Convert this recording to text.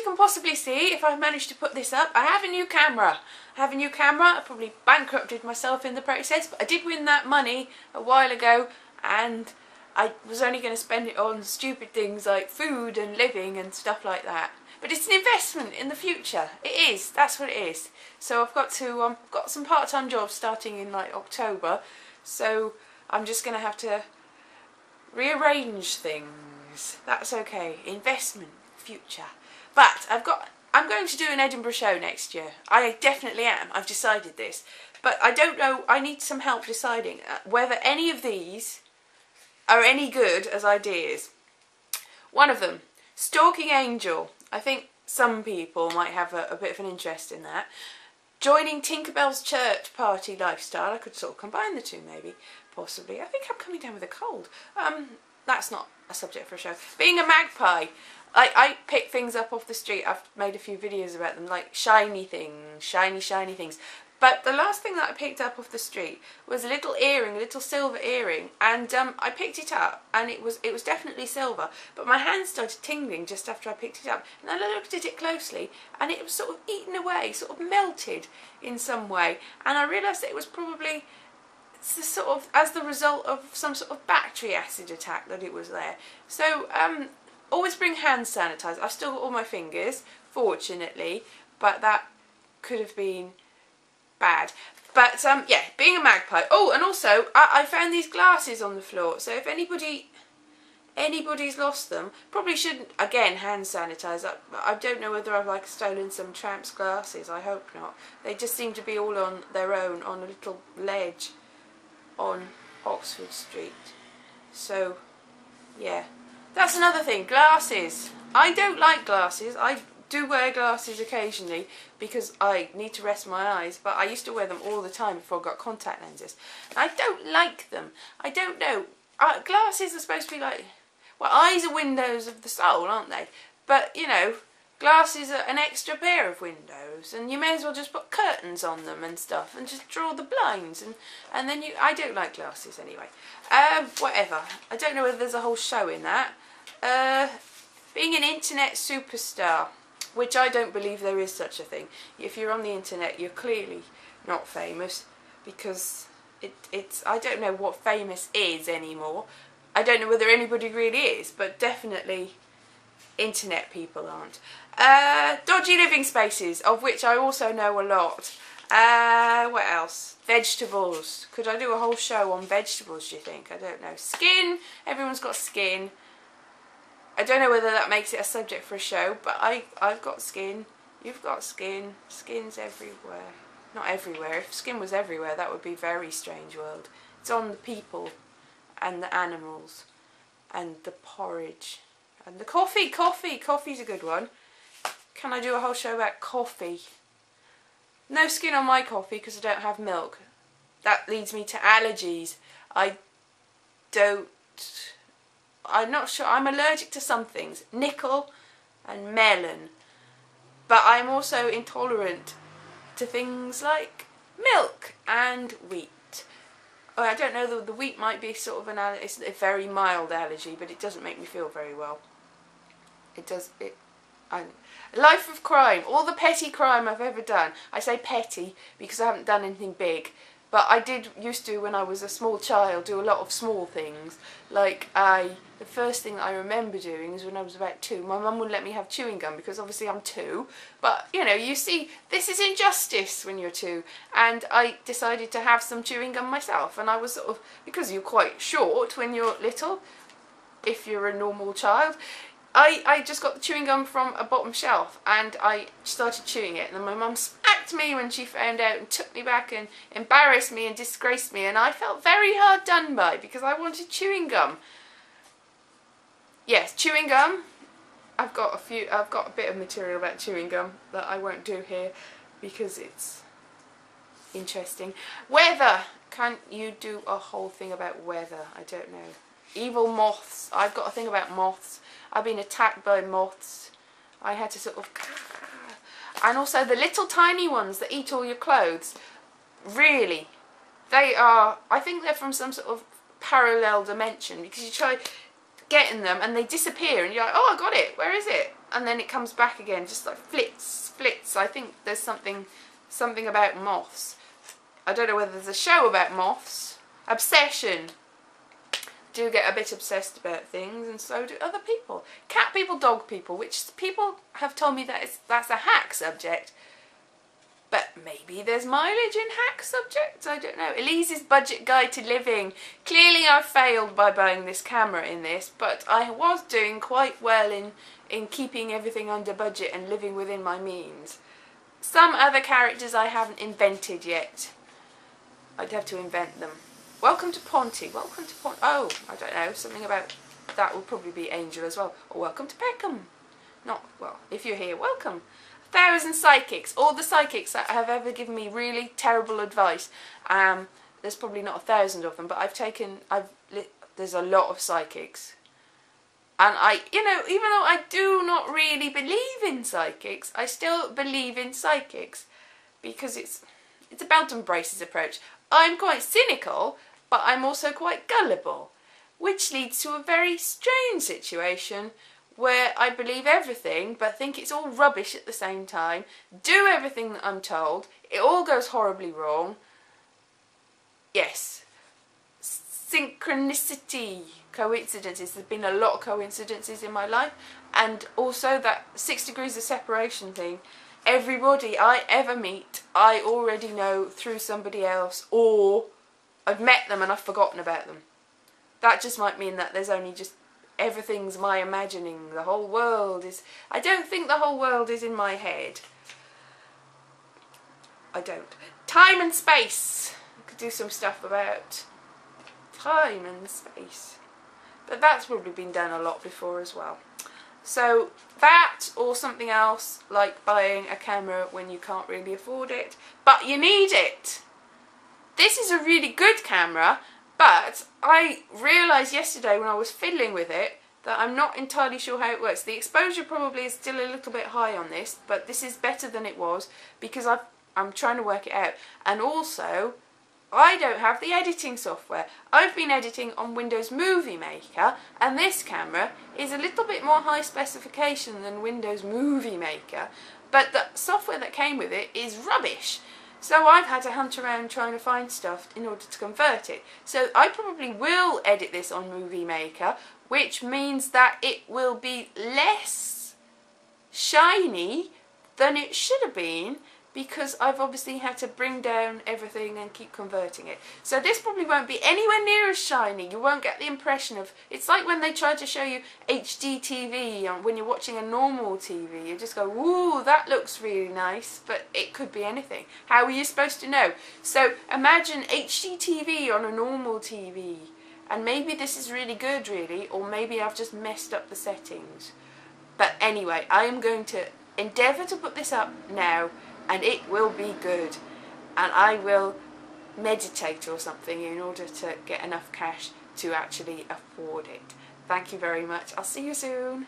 you can possibly see, if I've managed to put this up, I have a new camera. I probably bankrupted myself in the process, but I did win that money a while ago, and I was only going to spend it on stupid things like food and living and stuff like that. But it's an investment in the future. It is. That's what it is. So I've got to got some part-time jobs starting in like October. So I'm just going to have to rearrange things. That's okay. Investment, future. But I'm going to do an Edinburgh show next year. I definitely am. I've decided this. But I don't know. I need some help deciding whether any of these are any good as ideas. One of them, Stalking Angel. I think some people might have a bit of an interest in that. Joining Tinkerbell's church party lifestyle. I could sort of combine the two maybe, possibly. I think I'm coming down with a cold. That's not a subject for a show. Being a magpie. I pick things up off the street. I've made a few videos about them, like shiny things, shiny things. But the last thing that I picked up off the street was a little earring, a little silver earring, and I picked it up, and it was definitely silver. But my hand started tingling just after I picked it up, and I looked at it closely, and it was sort of eaten away, sort of melted in some way, and I realised that it was probably sort of as the result of some sort of battery acid attack that it was there. So always bring hand sanitizer. I've still got all my fingers, fortunately, but that could have been bad. But yeah, being a magpie. Oh, and also I found these glasses on the floor, so if anybody's lost them, probably shouldn't, again, hand sanitizer. I don't know whether I've like stolen some tramp's glasses. I hope not. They just seem to be all on their own on a little ledge on Oxford Street. So yeah, that's another thing. Glasses. I don't like glasses. I do wear glasses occasionally because I need to rest my eyes, but I used to wear them all the time before I got contact lenses. And I don't like them. I don't know. Glasses are supposed to be like, well, eyes are windows of the soul, aren't they? But, you know, glasses are an extra pair of windows, and you may as well just put curtains on them and stuff and just draw the blinds, and then you... I don't like glasses anyway. Whatever. I don't know whether there's a whole show in that. Being an internet superstar, which I don't believe there is such a thing. If you're on the internet, you're clearly not famous, because it's I don't know what famous is anymore. I don't know whether anybody really is, but definitely internet people aren't. Dodgy living spaces, of which I also know a lot. What else? Vegetables. Could I do a whole show on vegetables, do you think? I don't know. Skin. Everyone's got skin. I don't know whether that makes it a subject for a show, but I've got skin, you've got skin, skin's everywhere. Not everywhere. If skin was everywhere, that would be a very strange world. It's on the people and the animals and the porridge and the coffee. Coffee's a good one. Can I do a whole show about coffee? No skin on my coffee because I don't have milk. That leads me to allergies. I'm not sure. I'm allergic to some things, nickel and melon, but I'm also intolerant to things like milk and wheat. Oh, I don't know, the wheat might be sort of an allergy. It's a very mild allergy, but it doesn't make me feel very well. It does. Life of crime, all the petty crime I've ever done. I say petty because I haven't done anything big. But I used to, when I was a small child, do a lot of small things. Like, the first thing that I remember doing is when I was about 2. My mum wouldn't let me have chewing gum because obviously I'm 2. But, you know, you see, this is injustice when you're 2. And I decided to have some chewing gum myself. And I was sort of, because you're quite short when you're little, if you're a normal child, I just got the chewing gum from a bottom shelf and I started chewing it, and then my mum smacked me when she found out and took me back and embarrassed me and disgraced me, and I felt very hard done by because I wanted chewing gum. Yes, chewing gum. I've got a bit of material about chewing gum that I won't do here because it's interesting. Weather. Can't you do a whole thing about weather? I don't know. Evil moths. I've got a thing about moths. I've been attacked by moths. I had to sort of... And also the little tiny ones that eat all your clothes. Really. They are... I think they're from some sort of parallel dimension, because you try getting them and they disappear and you're like, oh, I got it, where is it? And then it comes back again, just like flits. I think there's something about moths. I don't know whether there's a show about moths. Obsession. Do get a bit obsessed about things, and so do other people. Cat people, dog people, which people have told me that's a hack subject. But maybe there's mileage in hack subjects, I don't know. Elise's budget guide to living. Clearly I failed by buying this camera in this, but I was doing quite well in keeping everything under budget and living within my means. Some other characters I haven't invented yet. I'd have to invent them. Welcome to Ponty. Welcome to Ponty. Oh, I don't know. Something about that will probably be Angel as well. Or welcome to Peckham. Not, well, if you're here, welcome. 1,000 psychics. All the psychics that have ever given me really terrible advice. There's probably not 1,000 of them, but there's a lot of psychics. And you know, even though I do not really believe in psychics, I still believe in psychics. Because it's a belt and braces approach. I'm quite cynical, but I'm also quite gullible, which leads to a very strange situation where I believe everything but think it's all rubbish at the same time, do everything that I'm told, it all goes horribly wrong. Yes, synchronicity, coincidences. There's been a lot of coincidences in my life, and also that 6 degrees of separation thing. Everybody I ever meet, I already know through somebody else, or I've met them and I've forgotten about them. That just might mean that there's only just, everything's my imagining. The whole world is, I don't think the whole world is in my head. I don't. Time and space. I could do some stuff about time and space. But that's probably been done a lot before as well. So that, or something else like buying a camera when you can't really afford it, but you need it. This is a really good camera, but I realised yesterday when I was fiddling with it that I'm not entirely sure how it works. The exposure probably is still a little bit high on this, but this is better than it was because I'm trying to work it out. And also, I don't have the editing software. I've been editing on Windows Movie Maker, and this camera is a little bit more high specification than Windows Movie Maker, but the software that came with it is rubbish. So I've had to hunt around trying to find stuff in order to convert it. So I probably will edit this on Movie Maker, which means that it will be less shiny than it should have been, because I've obviously had to bring down everything and keep converting it. So this probably won't be anywhere near as shiny. You won't get the impression of, it's like when they try to show you HD TV when you're watching a normal TV. You just go, ooh, that looks really nice, but it could be anything. How are you supposed to know? So imagine HD TV on a normal TV, and maybe this is really good really, or maybe I've just messed up the settings. But anyway, I am going to endeavour to put this up now, and it will be good, and I will meditate or something in order to get enough cash to actually afford it. Thank you very much. I'll see you soon.